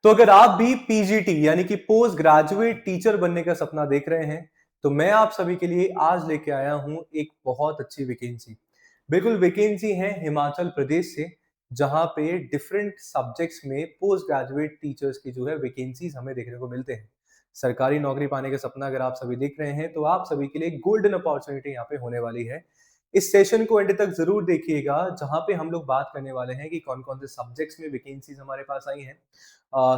तो अगर आप भी पीजीटी यानी कि पोस्ट ग्रेजुएट टीचर बनने का सपना देख रहे हैं, तो मैं आप सभी के लिए आज लेके आया हूं एक बहुत अच्छी वैकेंसी। बिल्कुल वैकेंसी है हिमाचल प्रदेश से, जहां पे डिफरेंट सब्जेक्ट्स में पोस्ट ग्रेजुएट टीचर्स की जो है वैकेंसीज हमें देखने को मिलते हैं। सरकारी नौकरी पाने का सपना अगर आप सभी देख रहे हैं, तो आप सभी के लिए गोल्डन अपॉर्चुनिटी यहाँ पे होने वाली है। इस सेशन को एंड तक जरूर देखिएगा, जहां पे हम लोग बात करने वाले हैं कि कौन कौन से सब्जेक्ट्स में वैकेंसीज हमारे पास आई हैं,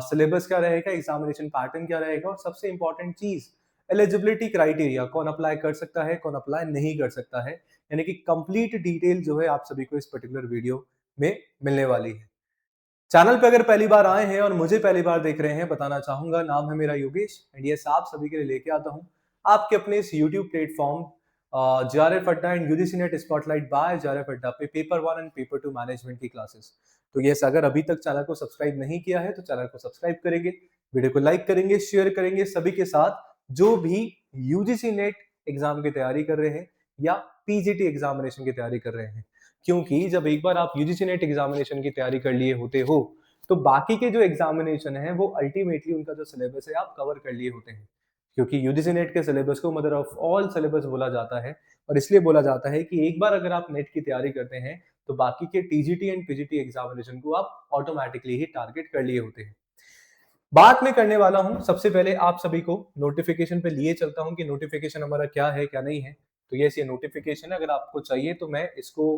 सिलेबस क्या रहेगा, एग्जामिनेशन पैटर्न क्या रहेगा, और सबसे इंपॉर्टेंट चीज एलिजिबिलिटी क्राइटेरिया, कौन अप्लाई कर सकता है, कौन अप्लाई नहीं कर सकता है। यानी कि कंप्लीट डिटेल जो है आप सभी को इस पर्टिकुलर वीडियो में मिलने वाली है। चैनल पे अगर पहली बार आए हैं और मुझे पहली बार देख रहे हैं, बताना चाहूंगा नाम है मेरा योगेश, एंड ये आप सभी के लिए लेके आता हूं आपके अपने इस YouTube platform JRF Adda and UGC NET spotlight by JRF Adda पे पेपर 1 एंड पेपर 2 मैनेजमेंट की क्लासेस। तो यस, अगर अभी तक चैनल को सब्सक्राइब नहीं किया है तो चैनल को सब्सक्राइब करेंगे, वीडियो को लाइक करेंगे, शेयर करेंगे सभी के साथ जो भी यूजीसी नेट एग्जाम की तैयारी कर रहे हैं या पीजीटी एग्जामिनेशन की तैयारी कर रहे हैं। क्योंकि जब एक बार आप यूजीसी नेट एग्जामिनेशन की तैयारी कर लिए होते हो, तो बाकी के जो एग्जामिनेशन है वो अल्टीमेटली उनका जो सिलेबस है आप कवर कर लिए होते हैं। क्योंकि यूजीसी नेट के सिलेबस को मदर ऑफ ऑल सिलेबस बोला जाता है, और इसलिए बोला जाता है कि एक बार अगर आप नेट की तैयारी करते हैं, तो बाकी के टीजीटी एंड पीजीटी एग्जामिनेशन को आप ऑटोमेटिकली ही टारगेट कर लिए होते हैं। बात मैं करने वाला हूं, सबसे पहले आप सभी को नोटिफिकेशन पे लिए चलता हूं कि नोटिफिकेशन हमारा क्या है क्या नहीं है। तो ये नोटिफिकेशन है, अगर आपको चाहिए तो मैं इसको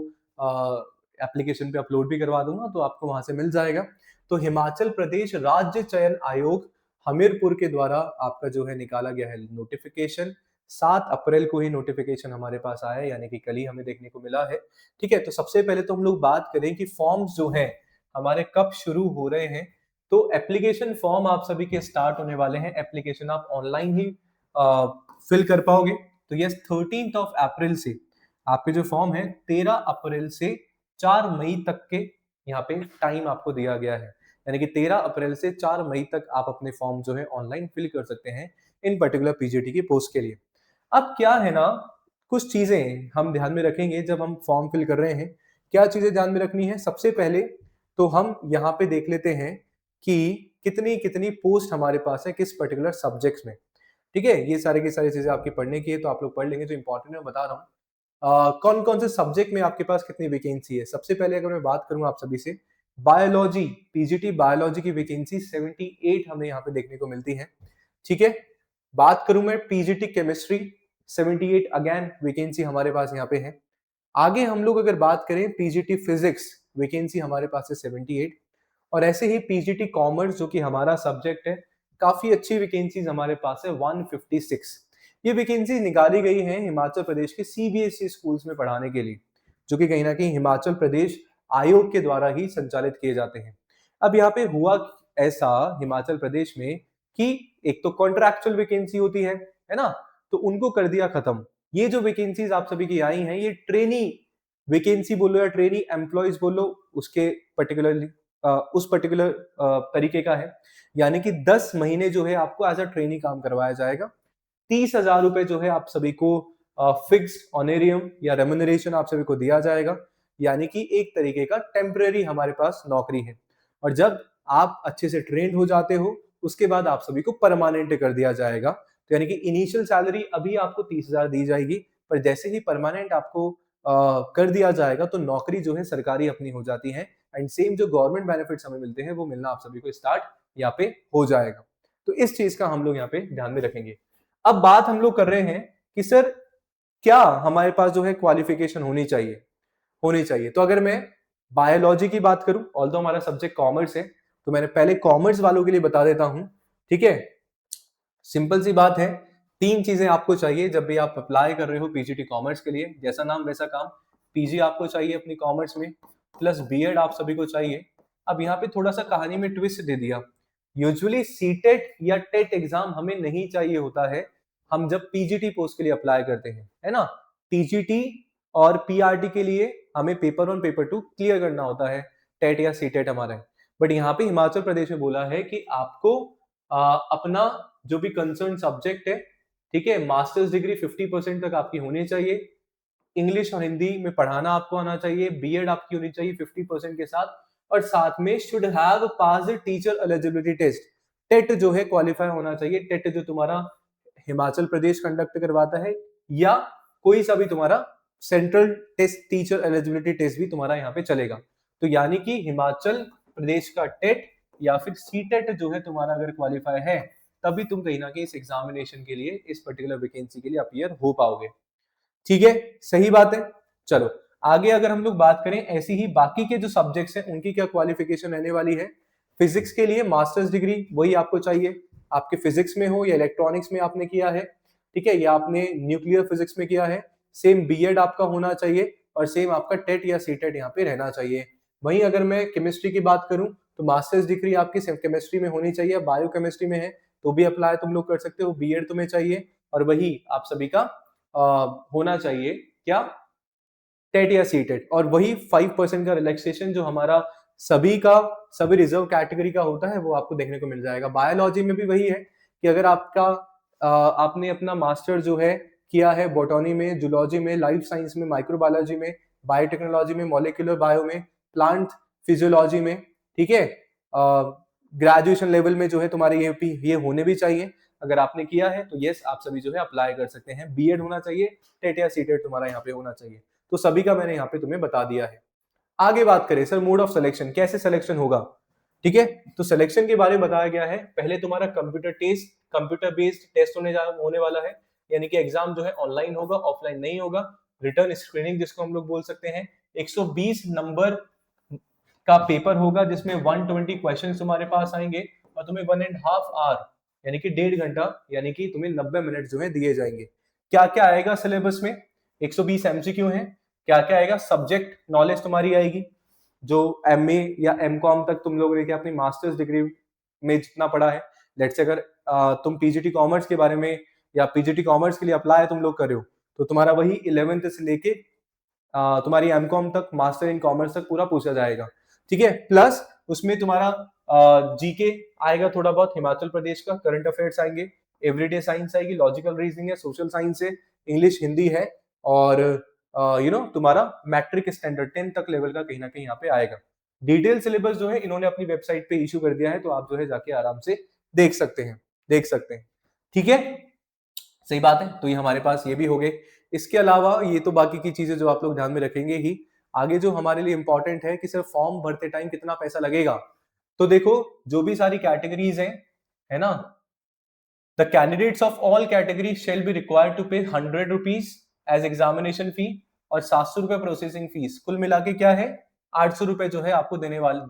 एप्लीकेशन पे अपलोड भी करवा दूंगा, तो आपको वहां से मिल जाएगा। तो हिमाचल प्रदेश राज्य चयन आयोग हमीरपुर के द्वारा आपका जो है निकाला गया है नोटिफिकेशन। 7 अप्रैल को ही नोटिफिकेशन हमारे पास आया है, यानी कि कल ही हमें देखने को मिला है। ठीक है, तो सबसे पहले तो हम लोग बात करें कि फॉर्म्स जो है हमारे कब शुरू हो रहे हैं। तो एप्लीकेशन फॉर्म आप सभी के स्टार्ट होने वाले हैं, एप्लीकेशन आप ऑनलाइन ही फिल कर पाओगे। तो यस, 13 ऑफ अप्रैल से आपके जो फॉर्म है 13 अप्रैल से 4 मई तक के यहाँ पे टाइम आपको दिया गया है। यानी कि 13 अप्रैल से 4 मई तक आप अपने फॉर्म जो है ऑनलाइन फिल कर सकते हैं इन पर्टिकुलर पीजीटी की पोस्ट के लिए। अब क्या है ना, कुछ चीजें हम ध्यान में रखेंगे जब हम फॉर्म फिल कर रहे हैं। क्या चीजें ध्यान में रखनी है, सबसे पहले तो हम यहाँ पे देख लेते हैं कि कितनी कितनी पोस्ट हमारे पास है किस पर्टिकुलर सब्जेक्ट्स में। ठीक है, ये सारी की सारी चीजें आपकी पढ़ने की है, तो आप लोग पढ़ लेंगे, जो इंपॉर्टेंट है मैं बता रहा हूँ। कौन कौन से सब्जेक्ट में आपके पास कितनी वैकेंसी है। सबसे पहले अगर मैं बात करूं आप सभी से, बायोलॉजी, पीजीटी बायोलॉजी की वैकेंसी 78 हमें यहाँ पे देखने को मिलती है। ठीक है, बात करूं मैं पीजीटी केमिस्ट्री, 78 अगेन वैकेंसी हमारे पास यहाँ पे है। आगे हम लोग अगर बात करें पीजीटी फिजिक्स, वैकेंसी हमारे पास है 78। और ऐसे ही पीजीटी कॉमर्स जो कि हमारा सब्जेक्ट है, काफी अच्छी वैकेंसीज हमारे पास है 156। ये वैकेंसी निकाली गई है हिमाचल प्रदेश के सीबीएसई स्कूल्स में पढ़ाने के लिए, जो कि कहीं ना कहीं हिमाचल प्रदेश आयोग के द्वारा ही संचालित किए जाते हैं। अब यहाँ पे हुआ ऐसा हिमाचल प्रदेश में कि एक तो कॉन्ट्रैक्चुअल वैकेंसी होती है ना, तो उनको कर दिया खत्म। ये जो वैकेंसीज आप सभी की आई हैं, ये ट्रेनी वैकेंसी बोलो या ट्रेनी एम्प्लॉयज बोलो, उसके पर्टिकुलरली उस पर्टिकुलर तरीके का है। यानी कि 10 महीने जो है आपको एज अ ट्रेनी काम करवाया जाएगा। 30,000 रुपए जो है आप सभी को फिक्स ऑनेरियम या रेम्यूनरेशन आप सभी को दिया जाएगा। यानी कि एक तरीके का टेम्परेरी हमारे पास नौकरी है। और जब आप अच्छे से ट्रेंड हो जाते हो, उसके बाद आप सभी को परमानेंट कर दिया जाएगा। तो यानी कि इनिशियल सैलरी अभी आपको 30,000 दी जाएगी, पर जैसे ही परमानेंट आपको कर दिया जाएगा, तो नौकरी जो है सरकारी अपनी हो जाती है, एंड सेम जो गवर्नमेंट बेनिफिट्स हमें मिलते हैं वो मिलना आप सभी को स्टार्ट यहाँ पे हो जाएगा। तो इस चीज का हम लोग यहाँ पे ध्यान में रखेंगे। अब बात हम लोग कर रहे हैं कि सर क्या हमारे पास जो है क्वालिफिकेशन होनी चाहिए। तो अगर मैं बायोलॉजी की बात करूं, ऑल्दो हमारा सब्जेक्ट कॉमर्स है, तो मैंने पहले कॉमर्स वालों के लिए बता देता हूं। ठीक है, सिंपल सी बात है, 3 चीजें आपको चाहिए जब भी आप अप्लाई कर रहे हो पीजीटी कॉमर्स के लिए। जैसा नाम वैसा काम, पीजी आपको चाहिए अपनी कॉमर्स में, प्लस बीएड आप सभी को चाहिए। अब यहाँ पे थोड़ा सा कहानी में ट्विस्ट दे दिया। यूजुअली सीटेट या टेट एग्जाम हमें नहीं चाहिए होता है, हम जब पीजीटी पोस्ट के लिए अप्लाई करते हैं, है ना। टीजीटी और पीआरटी के लिए हमें पेपर 1 पेपर 2 क्लियर करना होता है, टेट या सीटेट हमारा। बट यहाँ पे हिमाचल प्रदेश में बोला है कि आपको अपना जो भी कंसर्न सब्जेक्ट है, ठीक है, मास्टर्स डिग्री 50% तक आपकी होनी चाहिए, इंग्लिश और हिंदी में पढ़ाना आपको आना चाहिए, बीएड आपकी होनी चाहिए 50% के साथ, और साथ में should have passed teacher eligibility test. TET जो है क्वालिफाई होना चाहिए। टेट जो तुम्हारा हिमाचल प्रदेश कंडक्ट करवाता है, या कोई सा भी तुम्हारा central test teacher eligibility test भी तुम्हारा यहाँ पे चलेगा। तो यानी कि हिमाचल प्रदेश का टेट या फिर सीटेट जो है तुम्हारा अगर क्वालिफाई है, तभी तुम कहीं ना कहीं इस एग्जामिनेशन के लिए, इस पर्टिकुलर वैकेंसी के लिए अपीयर हो पाओगे। ठीक है, सही बात है। चलो आगे अगर हम लोग बात करें, ऐसी ही बाकी के जो सब्जेक्ट्स हैं उनकी क्या क्वालिफिकेशन रहने वाली है। फिजिक्स के लिए मास्टर्स डिग्री वही आपको चाहिए, आपके फिजिक्स में हो या इलेक्ट्रॉनिक्स में आपने किया है, ठीक है, या आपने न्यूक्लियर फिजिक्स में किया है, सेम बीएड आपका होना चाहिए और सेम आपका टेट या सीटेट यहाँ पे रहना चाहिए। वहीं अगर मैं केमिस्ट्री की बात करूं तो मास्टर्स डिग्री आपकी केमिस्ट्री में होनी चाहिए। बायो केमिस्ट्री में है तो भी अप्लाई तुम लोग कर सकते हो, बीएड तुम्हें चाहिए, और वही आप सभी का होना चाहिए क्या, टेट या सीटेट। और वही 5% का रिलैक्सेशन जो हमारा सभी का, सभी रिजर्व कैटेगरी का होता है, वो आपको देखने को मिल जाएगा। बायोलॉजी में भी वही है कि अगर आपका आपने अपना मास्टर जो है किया है बॉटनी में, जूलॉजी में, लाइफ साइंस में, माइक्रोबायोलॉजी में, बायोटेक्नोलॉजी में, मॉलिक्यूलर बायो में, प्लांट फिजियोलॉजी में, ठीक है, ग्रेजुएशन लेवल में जो है तुम्हारे ये होने भी चाहिए। अगर आपने किया है तो यस, आप सभी जो है अप्लाई कर सकते हैं। बीएड होना चाहिए, टेट या सीटेट तुम्हारा यहाँ पे होना चाहिए। तो सभी का मैंने यहाँ पे तुम्हें बता दिया है। आगे बात करें सर मोड ऑफ सिलेक्शन, कैसे सिलेक्शन होगा, ठीक है। तो सिलेक्शन के बारे में बताया गया है। पहले तुम्हारा computer test, computer based test होने वाला है, यानी कि एग्जाम जो है ऑनलाइन होगा, ऑफलाइन नहीं होगा। रिटर्न स्क्रीनिंग जिसको हम लोग बोल सकते हैं, 120 नंबर का पेपर होगा जिसमें 120 क्वेश्चन तुम्हारे पास आएंगे और तुम्हें 1.5 आवर यानी कि 1.5 घंटा, यानी कि तुम्हें 90 मिनट जो है दिए जाएंगे। क्या क्या आएगा सिलेबस में, 120 एमसीक्यू है। क्या क्या आएगा, सब्जेक्ट नॉलेज तुम्हारी आएगी, जो एमए या एमकॉम तक तुम लोगों ने अपनी मास्टर्स डिग्री में जितना पढ़ा है। लेट्स से अगर तुम पीजीटी कॉमर्स के बारे में या पीजीटी कॉमर्स के लिए अप्लाई तुम लोग कर रहे हो, तो तुम्हारा वही 11th से लेके तुम्हारी एमकॉम तक, मास्टर इन कॉमर्स तक पूरा पूछा जाएगा, ठीक है। प्लस उसमें तुम्हारा जीके आएगा थोड़ा बहुत, हिमाचल प्रदेश का करंट अफेयर्स आएंगे, एवरीडे साइंस आएगी, लॉजिकल रीजनिंग है, सोशल साइंस है, इंग्लिश हिंदी है, और तुम्हारा मैट्रिक स्टैंडर्ड 10 तक लेवल का कहीं ना कहीं यहाँ पे आएगा। डिटेल सिलेबस जो है इन्होंने अपनी वेबसाइट पे इशू कर दिया है, तो आप जो है जाके आराम से देख सकते हैं, ठीक है, सही बात है। तो ये हमारे पास ये भी हो गए। इसके अलावा ये तो बाकी की चीजें जो आप लोग ध्यान में रखेंगे ही। आगे जो हमारे लिए इंपॉर्टेंट है कि सिर्फ फॉर्म भरते टाइम कितना पैसा लगेगा। तो देखो जो भी सारी कैटेगरीज हैं, है ना, the candidates of all categories shall be required to pay 100 rupees as examination फी और 700 रुपए प्रोसेसिंग फीस। कुल मिला के क्या है, 800 रुपए जो है आपको देने वाले,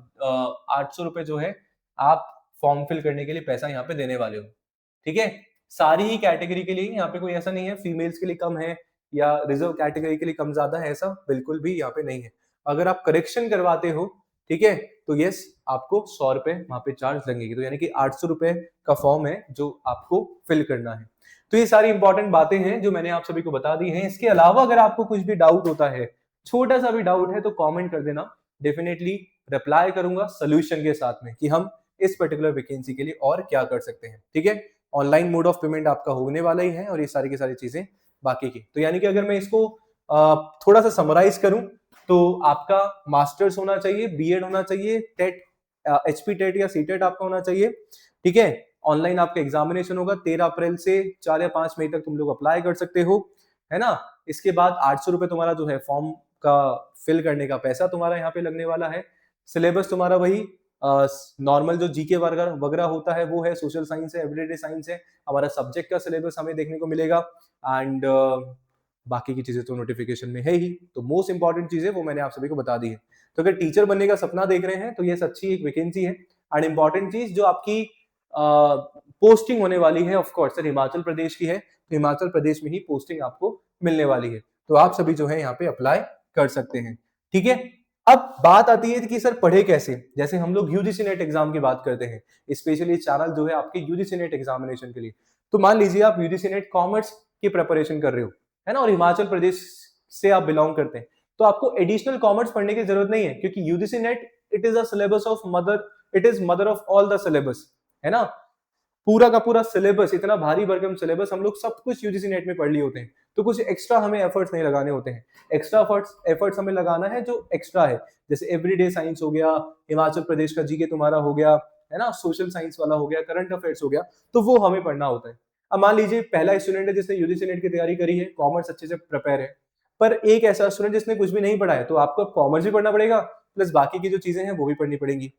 800 रुपए जो है आप फॉर्म फिल करने के लिए पैसा यहाँ पे देने वाले हो, ठीक है। सारी ही कैटेगरी के लिए, यहाँ पे कोई ऐसा नहीं है फीमेल्स के लिए कम है या रिजर्व कैटेगरी के लिए कम ज्यादा है, ऐसा बिल्कुल भी यहाँ पे नहीं है। अगर आप करेक्शन करवाते हो, ठीक है, तो यस आपको 100 रुपए वहां पे चार्ज लगेगी। तो यानी कि 800 रुपए का फॉर्म है जो आपको फिल करना है। तो ये सारी इंपॉर्टेंट बातें हैं जो मैंने आप सभी को बता दी हैं। इसके अलावा अगर आपको कुछ भी डाउट होता है, छोटा सा भी डाउट है, तो कमेंट कर देना, डेफिनेटली रिप्लाई करूंगा सोल्यूशन के साथ में कि हम इस पर्टिकुलर वैकेंसी के लिए और क्या कर सकते हैं, ठीक है। ऑनलाइन मोड ऑफ पेमेंट आपका होने वाला ही है और ये सारी की सारी चीजें बाकी की। तो यानी कि अगर मैं इसको थोड़ा सा समराइज करूं तो आपका मास्टर्स होना चाहिए, बीएड होना चाहिए, टेट, एचपी टेट या सीटेट आपका होना चाहिए, ठीक है। ऑनलाइन आपका एग्जामिनेशन होगा 13 अप्रैल से 4 या 5 मई तक तुम लोग अप्लाई कर सकते हो, है ना। इसके बाद 800 रुपए तुम्हारा जो है फॉर्म का फिल करने का पैसा तुम्हारा यहाँ पे लगने वाला है। सिलेबस तुम्हारा वही नॉर्मल जो जीके वगैरह होता है वो है, सोशल साइंस है, एवरीडे साइंस है, हमारा सब्जेक्ट का सिलेबस हमें देखने को मिलेगा। एंड बाकी की चीजें तो नोटिफिकेशन में है ही। तो मोस्ट इंपॉर्टेंट चीजें वो मैंने आप सभी को बता दी है। तो अगर टीचर बनने का सपना देख रहे हैं तो ये अच्छी एक वैकेंसी है। एंड इंपॉर्टेंट चीज जो आपकी पोस्टिंग होने वाली है, of course sir Himachal Pradesh की है, तो हिमाचल प्रदेश में ही पोस्टिंग आपको मिलने वाली है। तो आप सभी जो है यहाँ पे अप्लाई कर सकते हैं, ठीक है। अब बात आती है कि सर पढ़े कैसे, जैसे हम लोग यूजीसी नेट एग्जाम की बात करते हैं, स्पेशली चैनल जो है आपके यूजीसी नेट एग्जामिनेशन के लिए। तो मान लीजिए आप यूजीसी नेट कॉमर्स की प्रिपरेशन कर रहे हो, है ना, और हिमाचल प्रदेश से आप बिलोंग करते हैं, तो आपको एडिशनल कॉमर्स पढ़ने की जरूरत नहीं है, क्योंकि UGC net it is a syllabus of mother, it is mother of all the syllabus, है ना। पूरा का पूरा सिलेबस, इतना भारी भरकम सिलेबस हम लोग सब कुछ यूजीसी नेट में पढ़ लिए होते हैं। तो कुछ एक्स्ट्रा हमें एफर्ट्स नहीं लगाने होते हैं। एक्स्ट्रा एफर्ट्स हमें लगाना है जो एक्स्ट्रा है, जैसे एवरीडे साइंस हो गया, हिमाचल प्रदेश का जीके तुम्हारा हो गया, है ना, सोशल साइंस वाला हो गया, करंट अफेयर्स हो गया, तो वो हमें पढ़ना होता है। अब मान लीजिए पहला स्टूडेंट है जिसने यूजीसी नेट की तैयारी करी है, कॉमर्स अच्छे से प्रिपेयर है, पर एक ऐसा स्टूडेंट जिसने कुछ भी नहीं पढ़ा है, तो आपको कॉमर्स भी पढ़ना पड़ेगा प्लस बाकी की जो चीजें हैं वो भी पढ़नी पड़ेंगी।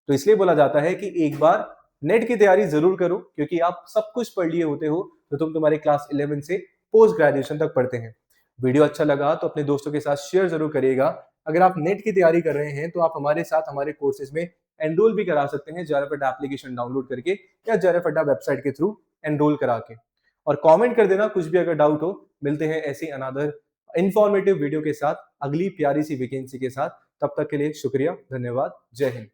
तो इसलिए बोला जाता है कि एक बार नेट की तैयारी जरूर करो, क्योंकि आप सब कुछ पढ़ लिए होते हो तो तुम तुम्हारे क्लास 11 से पोस्ट ग्रेजुएशन तक पढ़ते हैं। वीडियो अच्छा लगा तो अपने दोस्तों के साथ शेयर जरूर करिएगा। अगर आप नेट की तैयारी कर रहे हैं तो आप हमारे साथ हमारे कोर्सेज में एनरोल भी करा सकते हैं, जेआरएफ अड्डा एप्लीकेशन डाउनलोड करके या जेआरएफ अड्डा वेबसाइट के थ्रू एनरोल करा के। और कमेंट कर देना कुछ भी अगर डाउट हो। मिलते हैं ऐसी अनदर इंफॉर्मेटिव वीडियो के साथ, अगली प्यारी सी वैकेंसी के साथ। तब तक के लिए शुक्रिया, धन्यवाद, जय हिंद।